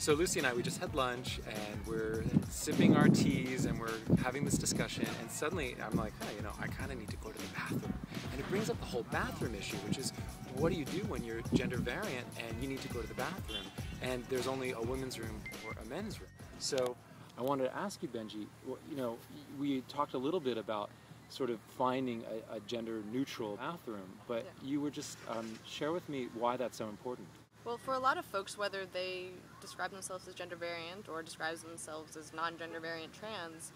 So Lucy and I, we just had lunch and we're sipping our teas and we're having this discussion, and suddenly I'm like, hey, I kind of need to go to the bathroom. And it brings up the whole bathroom issue, which is, what do you do when you're gender variant and you need to go to the bathroom and there's only a women's room or a men's room? So I wanted to ask you, Benji, we talked a little bit about sort of finding a gender-neutral bathroom, but you were just share with me why that's so important. Well, for a lot of folks, whether they describe themselves as gender variant or describe themselves as non-gender variant trans,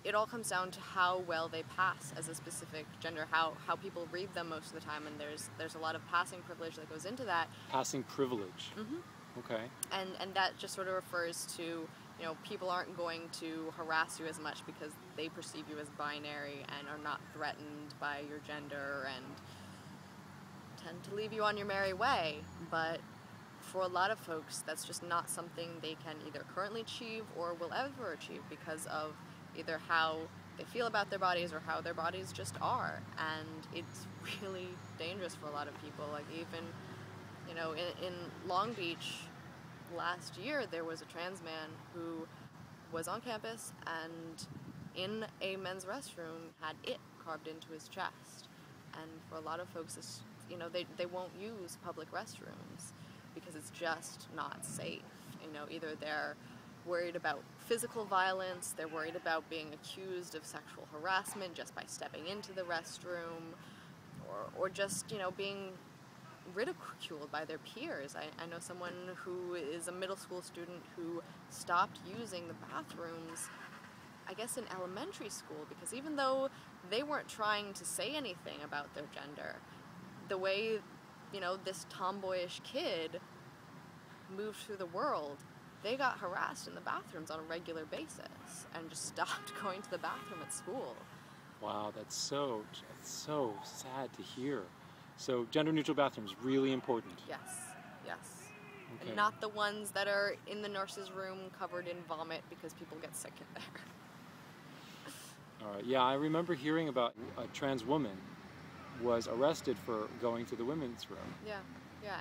it all comes down to how well they pass as a specific gender, how people read them most of the time, and there's a lot of passing privilege that goes into that. Passing privilege. Mm-hmm. Okay. And that just sort of refers to, people aren't going to harass you as much because they perceive you as binary and are not threatened by your gender and tend to leave you on your merry way. But for a lot of folks, that's just not something they can either currently achieve or will ever achieve because of either how they feel about their bodies or how their bodies just are. And it's really dangerous for a lot of people. Like even, in Long Beach last year, there was a trans man who was on campus and in a men's restroom had "it" carved into his chest. And for a lot of folks, it's, they won't use public restrooms because it's just not safe. Either they're worried about physical violence, they're worried about being accused of sexual harassment just by stepping into the restroom, or just, being ridiculed by their peers. I know someone who is a middle school student who stopped using the bathrooms, I guess, in elementary school, because even though they weren't trying to say anything about their gender, the way, this tomboyish kid moved through the world, they got harassed in the bathrooms on a regular basis and just stopped going to the bathroom at school. Wow, that's so sad to hear. So gender-neutral bathrooms, really important. Yes. Okay. And not the ones that are in the nurse's room covered in vomit because people get sick in there. All right. Yeah, I remember hearing about a trans woman was arrested for going to the women's room. Yeah,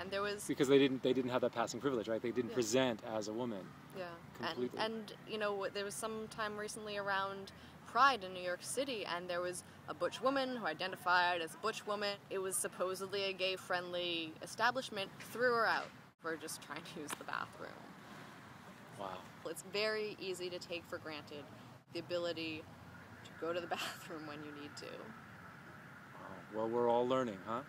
and there was... Because they didn't have that passing privilege, right? They didn't present as a woman. Yeah, completely. and there was some time recently around Pride in New York City, and there was a butch woman who identified as a butch woman. It was supposedly a gay-friendly establishment, threw her out for just trying to use the bathroom. Wow. It's very easy to take for granted the ability to go to the bathroom when you need to. Wow. Well, we're all learning, huh?